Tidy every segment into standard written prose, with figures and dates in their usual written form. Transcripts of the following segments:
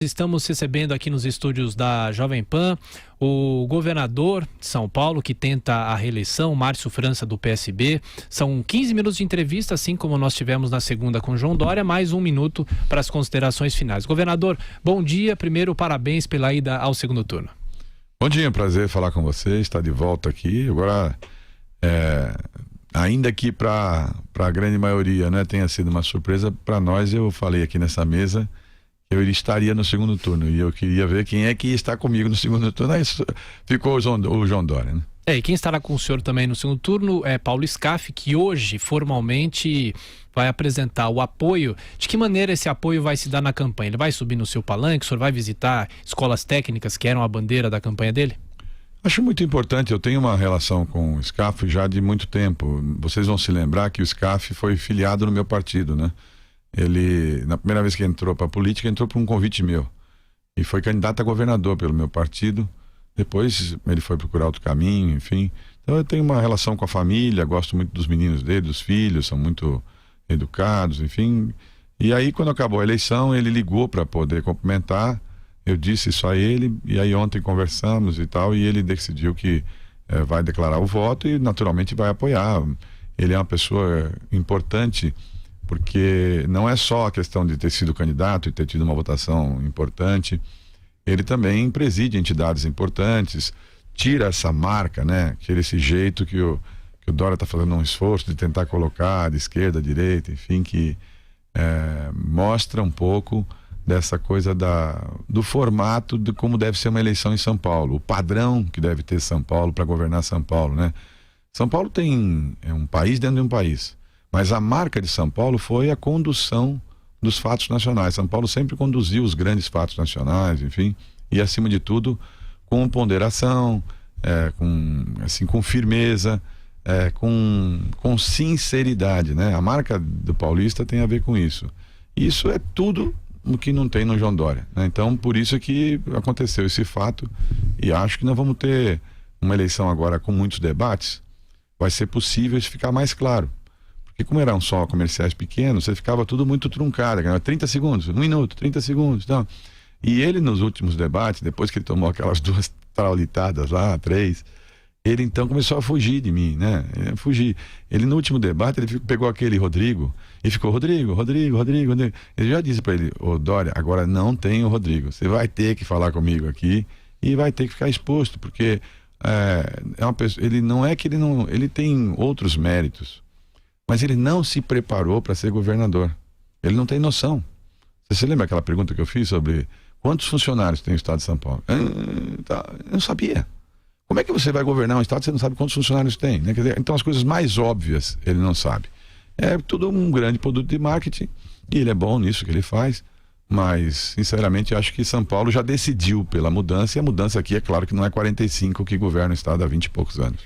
Estamos recebendo aqui nos estúdios da Jovem Pan o governador de São Paulo, que tenta a reeleição, Márcio França, do PSB. São 15 minutos de entrevista, assim como nós tivemos na segunda com João Dória, mais 1 minuto para as considerações finais. Governador, bom dia. Primeiro, parabéns pela ida ao segundo turno. Bom dia, prazer falar com você, estar de volta aqui. Agora, ainda que para a grande maioria, né, tenha sido uma surpresa, para nós, eu falei aqui nessa mesa, eu estaria no segundo turno e eu queria ver quem é que está comigo no segundo turno. Aí ficou o João Dória, né? E quem estará com o senhor também no segundo turno é Paulo Scaff, que hoje formalmente vai apresentar o apoio. De que maneira esse apoio vai se dar na campanha? Ele vai subir no seu palanque? O senhor vai visitar escolas técnicas que eram a bandeira da campanha dele? Acho muito importante. Eu tenho uma relação com o Scaff já de muito tempo. Vocês vão se lembrar que o Scaff foi filiado no meu partido, né? Ele, na primeira vez que entrou para a política, entrou por um convite meu e foi candidato a governador pelo meu partido. Depois ele foi procurar outro caminho, enfim. Então eu tenho uma relação com a família, gosto muito dos meninos dele, dos filhos, são muito educados, enfim. E aí, quando acabou a eleição, ele ligou para poder cumprimentar. Eu disse isso a ele, e aí ontem conversamos e tal, e ele decidiu que vai declarar o voto e naturalmente vai apoiar. Ele é uma pessoa importante, porque não é só a questão de ter sido candidato e ter tido uma votação importante, ele também preside entidades importantes, tira essa marca, né? Tira esse jeito que o Dória está fazendo um esforço de tentar colocar de esquerda a direita, enfim, que mostra um pouco dessa coisa do formato de como deve ser uma eleição em São Paulo, o padrão que deve ter São Paulo para governar São Paulo, né? São Paulo é um país dentro de um país. Mas a marca de São Paulo foi a condução dos fatos nacionais. São Paulo sempre conduziu os grandes fatos nacionais, enfim, e acima de tudo com ponderação, com firmeza, com sinceridade, né? A marca do paulista tem a ver com isso. Isso é tudo o que não tem no João Dória, né? Então, por isso é que aconteceu esse fato, e acho que nós vamos ter uma eleição agora com muitos debates. Vai ser possível isso ficar mais claro. Porque como eram só comerciais pequenos, você ficava tudo muito truncado, 30 segundos, 1 minuto, 30 segundos, então. E ele nos últimos debates, depois que ele tomou aquelas 2 traulitadas lá, 3, ele então começou a fugir de mim, né? Ele no último debate, ele pegou aquele Rodrigo e ficou, Rodrigo. Ele já disse para ele, Dória, agora não tem o Rodrigo, você vai ter que falar comigo aqui e vai ter que ficar exposto, porque uma pessoa, ele tem outros méritos, mas ele não se preparou para ser governador. Ele não tem noção. Você lembra aquela pergunta que eu fiz sobre quantos funcionários tem o estado de São Paulo? Eu não sabia. Como é que você vai governar um estado se você não sabe quantos funcionários tem, né? Quer dizer, então as coisas mais óbvias ele não sabe. É tudo um grande produto de marketing e ele é bom nisso que ele faz, mas sinceramente acho que São Paulo já decidiu pela mudança, e a mudança aqui é claro que não é 45 que governa o estado há 20 e poucos anos.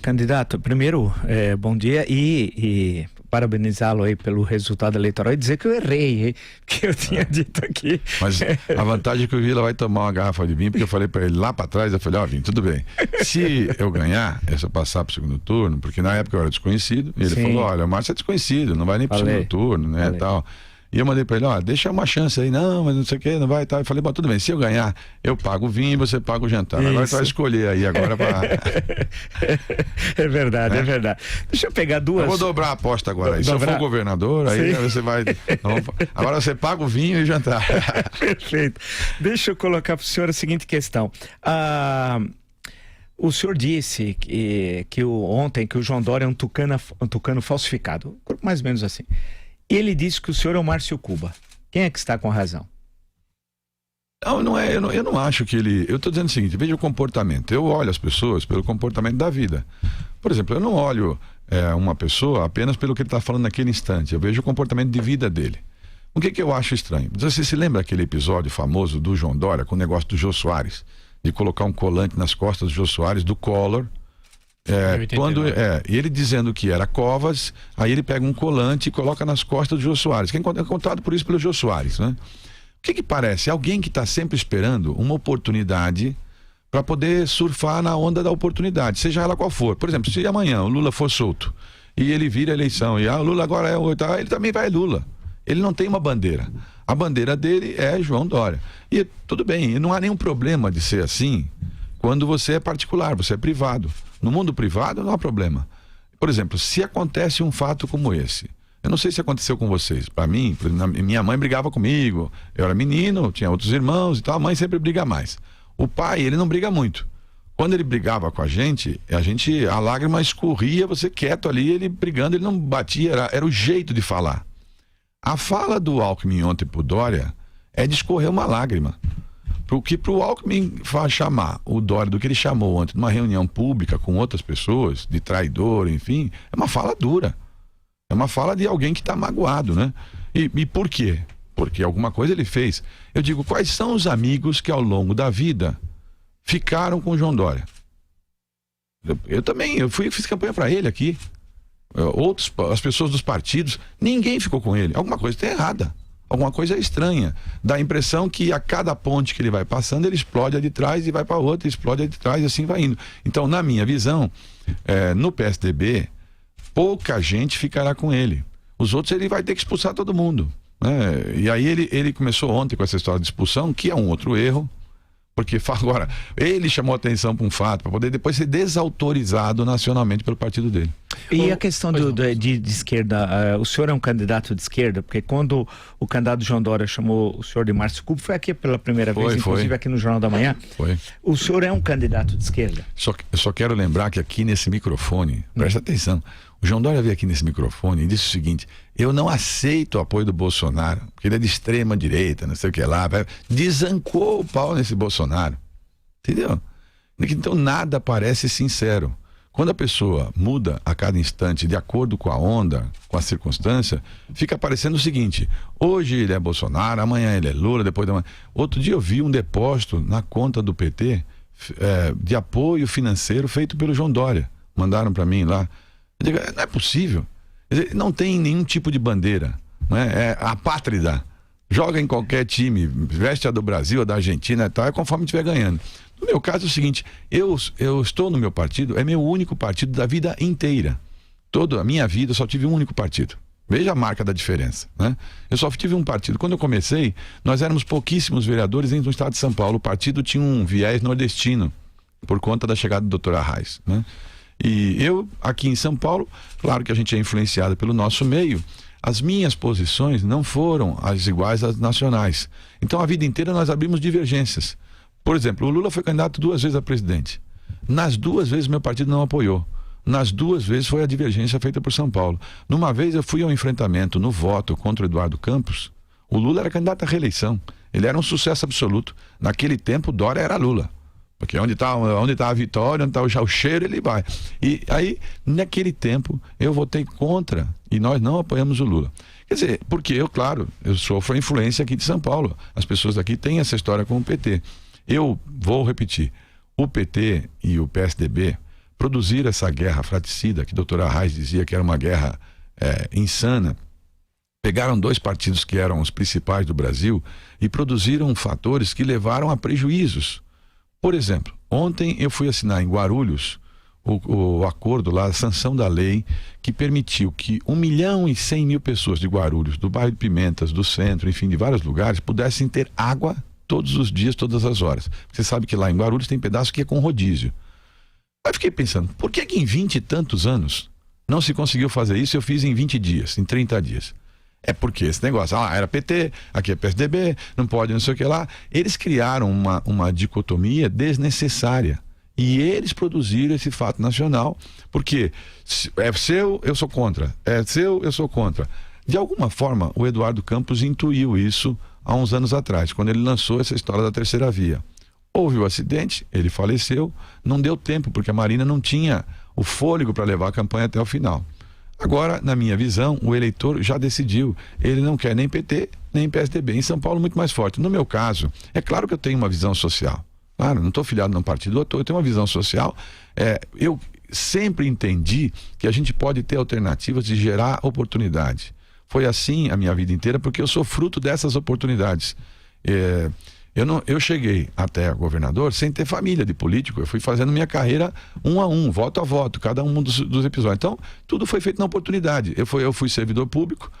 Candidato, primeiro, bom dia e parabenizá-lo aí pelo resultado eleitoral e dizer que eu errei, hein? Que eu tinha dito aqui. Mas a vantagem é que o Vila vai tomar uma garrafa de vinho, porque eu falei para ele lá para trás, eu falei, Vinho, tudo bem. Se eu ganhar, se eu passar para o segundo turno, porque na época eu era desconhecido, e ele falou, olha, o Márcio é desconhecido, não vai nem para o segundo turno, né, tal. E eu mandei pra ele, deixa uma chance aí, não, mas não sei o que, não vai, tá. Eu falei, bom, tudo bem, se eu ganhar, eu pago o vinho e você paga o jantar. Isso. Agora você vai escolher aí agora pra... É verdade. Deixa eu pegar 2. Eu vou dobrar a aposta agora aí. Se eu for governador, aí você vai... Agora você paga o vinho e o jantar. Perfeito. Deixa eu colocar pro senhor a seguinte questão. O senhor disse ontem que o João Dória é um tucano falsificado, mais ou menos assim. Ele disse que o senhor é o Márcio Cuba. Quem é que está com razão? Não é, eu não acho que ele... Eu estou dizendo o seguinte, veja o comportamento. Eu olho as pessoas pelo comportamento da vida. Por exemplo, eu não olho uma pessoa apenas pelo que ele está falando naquele instante. Eu vejo o comportamento de vida dele. O que eu acho estranho? Você se lembra aquele episódio famoso do João Dória com o negócio do Jô Soares? De colocar um colante nas costas do Jô Soares, do Collor. E ele dizendo que era Covas, aí ele pega um colante e coloca nas costas do Jô Soares, que é encontrado por isso pelo Jô Soares, né? O que parece? Alguém que está sempre esperando uma oportunidade para poder surfar na onda da oportunidade, seja ela qual for. Por exemplo, se amanhã o Lula for solto e ele vira a eleição e o Lula agora é o ele também vai Lula. Ele não tem uma bandeira. A bandeira dele é João Dória. E tudo bem, e não há nenhum problema de ser assim quando você é particular, você é privado. No mundo privado não há problema. Por exemplo, se acontece um fato como esse, eu não sei se aconteceu com vocês. Para mim, minha mãe brigava comigo, eu era menino, tinha outros irmãos e tal, a mãe sempre briga mais. O pai, ele não briga muito. Quando ele brigava com a gente, a lágrima escorria, você quieto ali, ele brigando, ele não batia, era o jeito de falar. A fala do Alckmin ontem pro Dória é de escorrer uma lágrima. Porque pro Alckmin chamar o Dória do que ele chamou ontem numa reunião pública com outras pessoas, de traidor, enfim, é uma fala dura. É uma fala de alguém que está magoado, né? E por quê? Porque alguma coisa ele fez. Eu digo, quais são os amigos que ao longo da vida ficaram com o João Dória? Eu também, fiz campanha para ele aqui. As pessoas dos partidos, ninguém ficou com ele. Alguma coisa está errada. Alguma coisa estranha. Dá a impressão que a cada ponte que ele vai passando, ele explode a de trás e vai para outra, explode a de trás e assim vai indo. Então, na minha visão, no PSDB, pouca gente ficará com ele. Os outros ele vai ter que expulsar todo mundo, né? E aí ele começou ontem com essa história de expulsão, que é um outro erro, porque agora ele chamou atenção para um fato, para poder depois ser desautorizado nacionalmente pelo partido dele. E a questão de esquerda, o senhor é um candidato de esquerda? Porque quando o candidato João Dória chamou o senhor de Márcio Cubo, foi aqui pela primeira vez, inclusive aqui no Jornal da Manhã. Foi. O senhor é um candidato de esquerda? Eu só quero lembrar que aqui nesse microfone, presta atenção, o João Dória veio aqui nesse microfone e disse o seguinte: eu não aceito o apoio do Bolsonaro, porque ele é de extrema direita, não sei o que lá. Desancou o pau nesse Bolsonaro. Entendeu? Então nada parece sincero. Quando a pessoa muda a cada instante de acordo com a onda, com a circunstância, fica parecendo o seguinte: hoje ele é Bolsonaro, amanhã ele é Lula, depois da manhã. Outro dia eu vi um depósito na conta do PT de apoio financeiro feito pelo João Dória. Mandaram para mim lá. Eu digo, não é possível. Não tem nenhum tipo de bandeira, né? É apátrida. Joga em qualquer time, veste a do Brasil, a da Argentina e tal, é conforme estiver ganhando. No meu caso é o seguinte: eu estou no meu partido, é meu único partido da vida inteira. Toda a minha vida eu só tive um único partido. Veja a marca da diferença, né? Eu só tive um partido. Quando eu comecei, nós éramos pouquíssimos vereadores dentro do estado de São Paulo. O partido tinha um viés nordestino, por conta da chegada do Dr. Arraes, né? E eu, aqui em São Paulo, claro que a gente é influenciado pelo nosso meio, as minhas posições não foram as iguais às nacionais. Então, a vida inteira nós abrimos divergências. Por exemplo, o Lula foi candidato 2 vezes a presidente. Nas 2 vezes, meu partido não apoiou. Nas 2 vezes foi a divergência feita por São Paulo. Numa vez eu fui ao enfrentamento no voto contra o Eduardo Campos. O Lula era candidato à reeleição. Ele era um sucesso absoluto. Naquele tempo, Dória era Lula. Porque onde tá a vitória, onde está o cheiro, ele vai. E aí, naquele tempo, eu votei contra e nós não apoiamos o Lula. Quer dizer, porque eu sofro a influência aqui de São Paulo. As pessoas daqui têm essa história com o PT. Eu vou repetir, o PT e o PSDB produziram essa guerra fratricida, que o Dr. Arraes dizia que era uma guerra insana. Pegaram 2 partidos que eram os principais do Brasil e produziram fatores que levaram a prejuízos. Por exemplo, ontem eu fui assinar em Guarulhos o acordo lá, a sanção da lei que permitiu que 1.100.000 pessoas de Guarulhos, do bairro de Pimentas, do centro, enfim, de vários lugares, pudessem ter água todos os dias, todas as horas. Você sabe que lá em Guarulhos tem pedaço que é com rodízio. Aí fiquei pensando, por que em 20 e tantos anos não se conseguiu fazer isso? Eu fiz em 20 dias, em 30 dias. É porque esse negócio, era PT, aqui é PSDB, não pode não sei o que lá. Eles criaram uma dicotomia desnecessária. E eles produziram esse fato nacional, porque é seu, eu sou contra. É seu, eu sou contra. De alguma forma, o Eduardo Campos intuiu isso há uns anos atrás, quando ele lançou essa história da terceira via. Houve o acidente, ele faleceu, não deu tempo, porque a Marina não tinha o fôlego para levar a campanha até o final. Agora, na minha visão, o eleitor já decidiu. Ele não quer nem PT, nem PSDB. Em São Paulo, muito mais forte. No meu caso, é claro que eu tenho uma visão social. Claro, não estou filiado num partido, eu tenho uma visão social. Eu sempre entendi que a gente pode ter alternativas de gerar oportunidade. Foi assim a minha vida inteira, porque eu sou fruto dessas oportunidades. Eu cheguei até governador sem ter família de político. Eu fui fazendo minha carreira 1 a 1, voto a voto, cada um dos episódios. Então, tudo foi feito na oportunidade. Eu fui servidor público,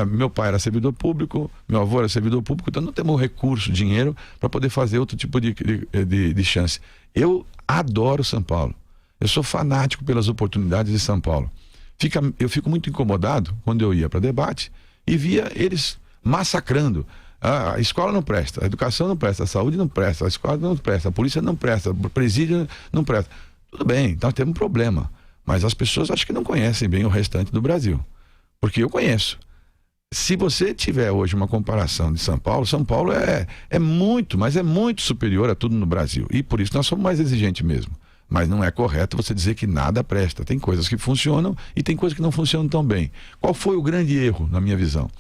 meu pai era servidor público, meu avô era servidor público, então não temos recurso, dinheiro para poder fazer outro tipo de chance. Eu adoro São Paulo. Eu sou fanático pelas oportunidades de São Paulo. Eu fico muito incomodado quando eu ia para debate e via eles massacrando. A escola não presta, a educação não presta, a saúde não presta, a escola não presta, a polícia não presta, o presídio não presta. Tudo bem, nós temos um problema. Mas as pessoas acho que não conhecem bem o restante do Brasil. Porque eu conheço. Se você tiver hoje uma comparação de São Paulo é muito, mas é muito superior a tudo no Brasil. E por isso nós somos mais exigentes mesmo. Mas não é correto você dizer que nada presta. Tem coisas que funcionam e tem coisas que não funcionam tão bem. Qual foi o grande erro, na minha visão?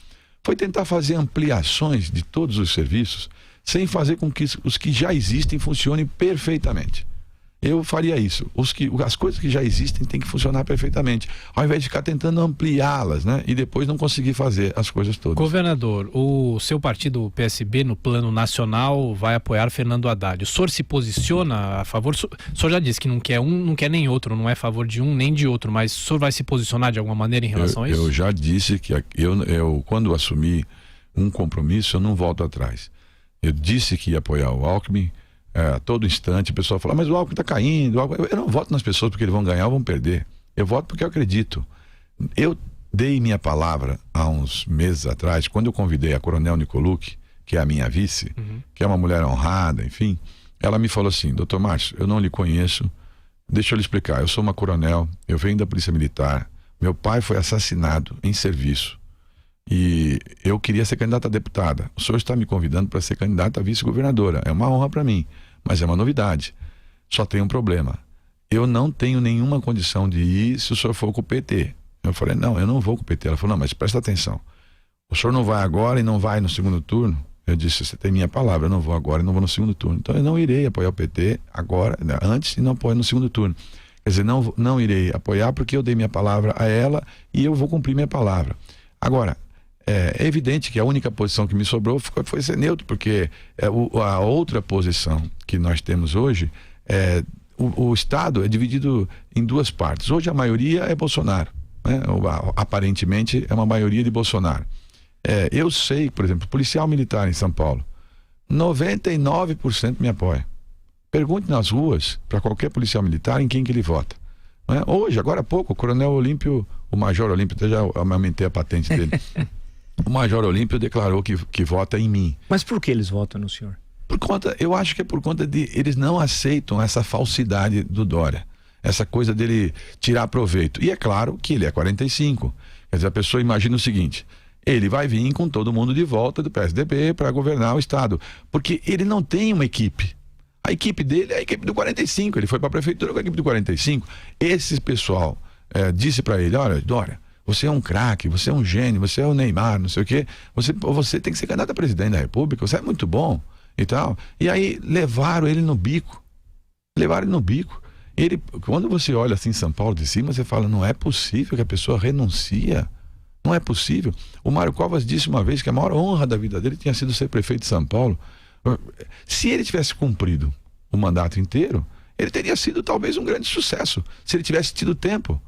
Foi tentar fazer ampliações de todos os serviços sem fazer com que os que já existem funcionem perfeitamente. Eu faria isso. As coisas que já existem têm que funcionar perfeitamente, ao invés de ficar tentando ampliá-las, né? E depois não conseguir fazer as coisas todas. Governador, o seu partido, o PSB, no plano nacional, vai apoiar Fernando Haddad. O senhor se posiciona a favor? O senhor já disse que não quer um, não quer nem outro, não é a favor de um nem de outro, mas o senhor vai se posicionar de alguma maneira em relação a isso? Eu já disse que eu quando assumi um compromisso, eu não volto atrás. Eu disse que ia apoiar o Alckmin. A todo instante o pessoal fala, mas o Alckmin está caindo. Eu não voto nas pessoas porque eles vão ganhar ou vão perder. Eu voto porque eu acredito. Eu dei minha palavra há uns meses atrás, quando eu convidei a Coronel Nicolucci, que é a minha vice, que é uma mulher honrada, enfim. Ela me falou assim, doutor Márcio, eu não lhe conheço, deixa eu lhe explicar. Eu sou uma coronel, eu venho da Polícia Militar, meu pai foi assassinado em serviço. E eu queria ser candidata a deputada. O senhor está me convidando para ser candidata a vice-governadora. É uma honra para mim, mas é uma novidade. Só tem um problema. Eu não tenho nenhuma condição de ir se o senhor for com o PT. Eu falei, não, eu não vou com o PT. Ela falou, não, mas presta atenção. O senhor não vai agora e não vai no segundo turno? Eu disse, você tem minha palavra, eu não vou agora e não vou no segundo turno. Então eu não irei apoiar o PT agora, antes, e não apoio no segundo turno. Quer dizer, não irei apoiar porque eu dei minha palavra a ela e eu vou cumprir minha palavra. Agora, é evidente que a única posição que me sobrou foi ser neutro, porque a outra posição que nós temos hoje, o Estado é dividido em duas partes. Hoje a maioria é Bolsonaro, né? Aparentemente é uma maioria de Bolsonaro. Eu sei, por exemplo, policial militar em São Paulo, 99% me apoia. Pergunte nas ruas para qualquer policial militar em quem que ele vota. Né? Hoje, agora há pouco, o Coronel Olímpio, o Major Olímpio, até já aumentei a patente dele. O Major Olímpio declarou que vota em mim. Mas por que eles votam no senhor? Eu acho que é por conta de eles não aceitam essa falsidade do Dória, essa coisa dele tirar proveito. E é claro que ele é 45. Quer dizer, a pessoa imagina o seguinte: ele vai vir com todo mundo de volta do PSDB para governar o estado, porque ele não tem uma equipe. A equipe dele é a equipe do 45. Ele foi para a prefeitura com a equipe do 45. Esse pessoal disse para ele: olha, Dória, você é um craque, você é um gênio, você é o Neymar, não sei o quê. Você tem que ser candidato a presidente da República, você é muito bom e tal. E aí levaram ele no bico. Quando você olha assim São Paulo de cima, você fala, não é possível que a pessoa renuncia. Não é possível. O Mário Covas disse uma vez que a maior honra da vida dele tinha sido ser prefeito de São Paulo. Se ele tivesse cumprido o mandato inteiro, ele teria sido talvez um grande sucesso, se ele tivesse tido tempo.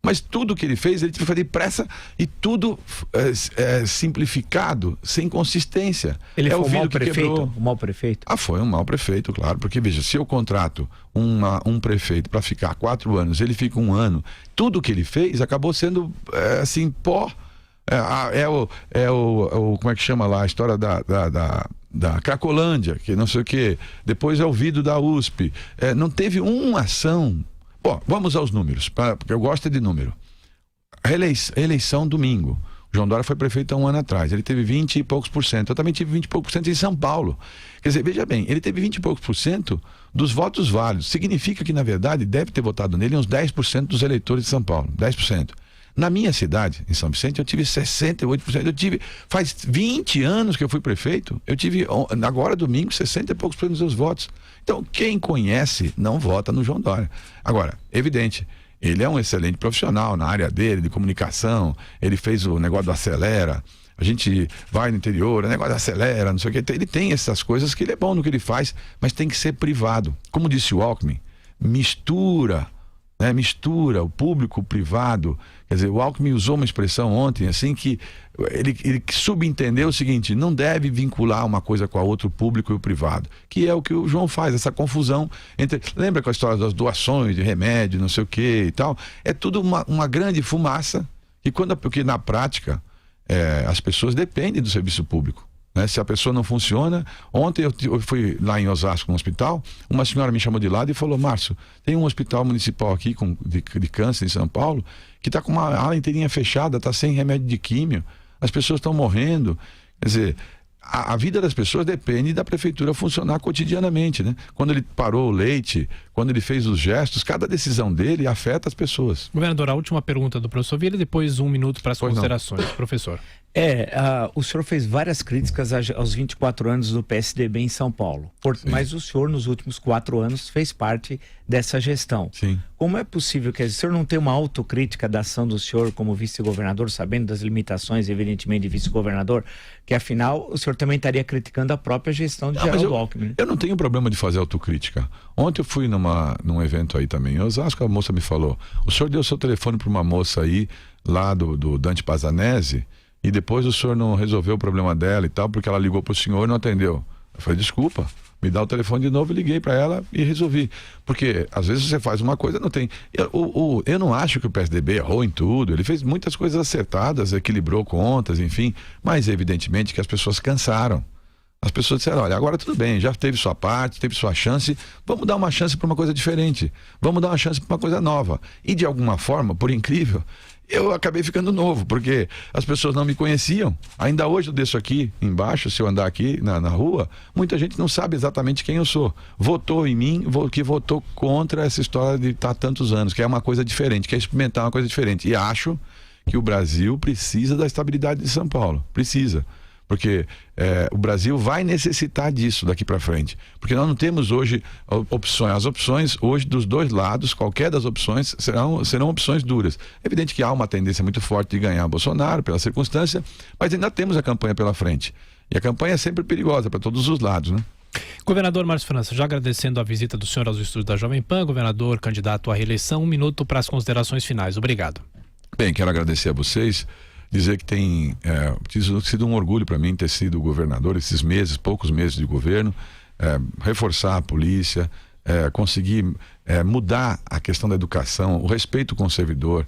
Mas tudo que ele fez, ele teve que fazer depressa e tudo simplificado, sem consistência. Ele foi um mau prefeito? Um mau prefeito? Foi um mau prefeito, claro. Porque, veja, se eu contrato um prefeito para ficar 4 anos, ele fica 1 ano, tudo que ele fez acabou sendo, assim, pó. Como é que chama lá? A história da Cracolândia, que não sei o quê. Depois é o vidro da USP. Não teve uma ação. Bom, vamos aos números, porque eu gosto de número. Eleição domingo. O João Dória foi prefeito há 1 ano atrás. Ele teve 20 e poucos por cento. Eu também tive 20 e poucos por cento em São Paulo. Quer dizer, veja bem, ele teve 20 e poucos por cento dos votos válidos. Significa que, na verdade, deve ter votado nele uns 10% dos eleitores de São Paulo. 10%. Na minha cidade, em São Vicente, eu tive 68%. Faz 20 anos que eu fui prefeito, eu tive, agora domingo, 60 e poucos por cento dos seus votos. Então, quem conhece não vota no João Dória. Agora, evidente, ele é um excelente profissional na área dele, de comunicação, ele fez o negócio do Acelera, a gente vai no interior, o negócio acelera, não sei o que. Ele tem essas coisas que ele é bom no que ele faz, mas tem que ser privado. Como disse o Alckmin, mistura o público, o privado. Quer dizer, o Alckmin usou uma expressão ontem, assim, que ele subentendeu o seguinte: não deve vincular uma coisa com a outra, o público e o privado, que é o que o João faz, essa confusão entre... Lembra com a história das doações de remédio, não sei o que e tal? É tudo uma grande fumaça, porque na prática as pessoas dependem do serviço público. Né? Se a pessoa não funciona... Ontem eu fui lá em Osasco, no hospital, uma senhora me chamou de lado e falou: Márcio, tem um hospital municipal aqui de câncer em São Paulo, que está com uma ala inteirinha fechada, está sem remédio de químio, as pessoas estão morrendo. Quer dizer, a vida das pessoas depende da prefeitura funcionar cotidianamente, né? Quando ele parou o leite, quando ele fez os gestos, cada decisão dele afeta as pessoas. Governador, a última pergunta do professor Vila e depois 1 minuto para as considerações. Professor. O senhor fez várias críticas aos 24 anos do PSDB em São Paulo, mas o senhor nos últimos 4 anos fez parte dessa gestão. Sim. Como é possível que o senhor não tenha uma autocrítica da ação do senhor como vice-governador, sabendo das limitações, evidentemente, de vice-governador, que afinal o senhor também estaria criticando a própria gestão de Geraldo Alckmin? Eu não tenho problema de fazer autocrítica. Ontem eu fui num evento aí também, eu acho que a moça me falou: o senhor deu seu telefone para uma moça aí, lá do Dante Pazanese, e depois o senhor não resolveu o problema dela e tal, porque ela ligou para o senhor e não atendeu. Eu falei: desculpa, me dá o telefone de novo. Eu liguei para ela e resolvi. Porque às vezes você faz uma coisa, não tem... Eu não acho que o PSDB errou em tudo. Ele fez muitas coisas acertadas, equilibrou contas, enfim. Mas evidentemente que as pessoas cansaram. As pessoas disseram: olha, agora tudo bem, já teve sua parte, teve sua chance, vamos dar uma chance para uma coisa diferente. Vamos dar uma chance para uma coisa nova. E de alguma forma, por incrível, eu acabei ficando novo, porque as pessoas não me conheciam. Ainda hoje eu desço aqui embaixo, se eu andar aqui na rua, muita gente não sabe exatamente quem eu sou. Votou em mim, que votou contra essa história de estar tantos anos, que é uma coisa diferente, quer experimentar uma coisa diferente. E acho que o Brasil precisa da estabilidade de São Paulo. Precisa. Porque o Brasil vai necessitar disso daqui para frente. Porque nós não temos hoje opções. As opções hoje dos dois lados, qualquer das opções, serão opções duras. É evidente que há uma tendência muito forte de ganhar Bolsonaro pela circunstância, mas ainda temos a campanha pela frente. E a campanha é sempre perigosa para todos os lados, né? Governador Márcio França, já agradecendo a visita do senhor aos estúdios da Jovem Pan, governador candidato à reeleição, 1 minuto para as considerações finais. Obrigado. Bem, quero agradecer a vocês. Dizer que tem sido um orgulho para mim ter sido governador esses meses, poucos meses de governo, reforçar a polícia, conseguir mudar a questão da educação, o respeito com o servidor,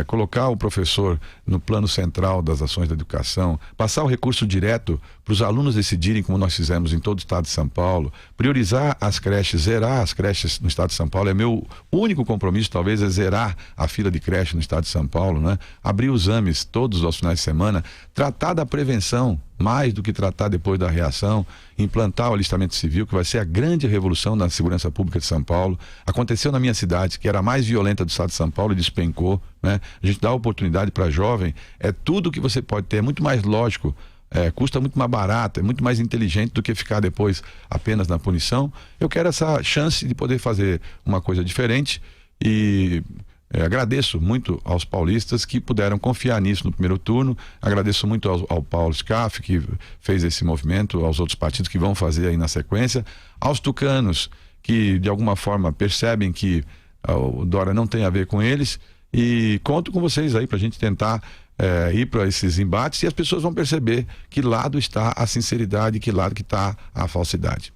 colocar o professor no plano central das ações da educação, passar o recurso direto para os alunos decidirem, como nós fizemos em todo o estado de São Paulo, priorizar as creches, zerar as creches no estado de São Paulo. É meu único compromisso, talvez, é zerar a fila de creche no estado de São Paulo, né? Abrir os exames todos os finais de semana, tratar da prevenção mais do que tratar depois da reação, implantar o alistamento civil, que vai ser a grande revolução na segurança pública de São Paulo. Aconteceu na minha cidade, que era a mais violenta do estado de São Paulo, e despencou, né? A gente dá oportunidade para jovem, tudo que você pode ter, é muito mais lógico, custa muito mais barato, é muito mais inteligente do que ficar depois apenas na punição. Eu quero essa chance de poder fazer uma coisa diferente e agradeço muito aos paulistas que puderam confiar nisso no primeiro turno. Agradeço muito ao Paulo Scaff, que fez esse movimento, aos outros partidos que vão fazer aí na sequência, aos tucanos, que de alguma forma percebem que o Dória não tem a ver com eles, e conto com vocês aí para a gente tentar ir para esses embates, e as pessoas vão perceber que lado está a sinceridade e que lado que está a falsidade.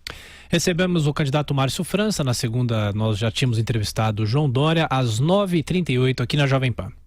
Recebemos o candidato Márcio França. Na segunda nós já tínhamos entrevistado o João Dória às 9h38 aqui na Jovem Pan.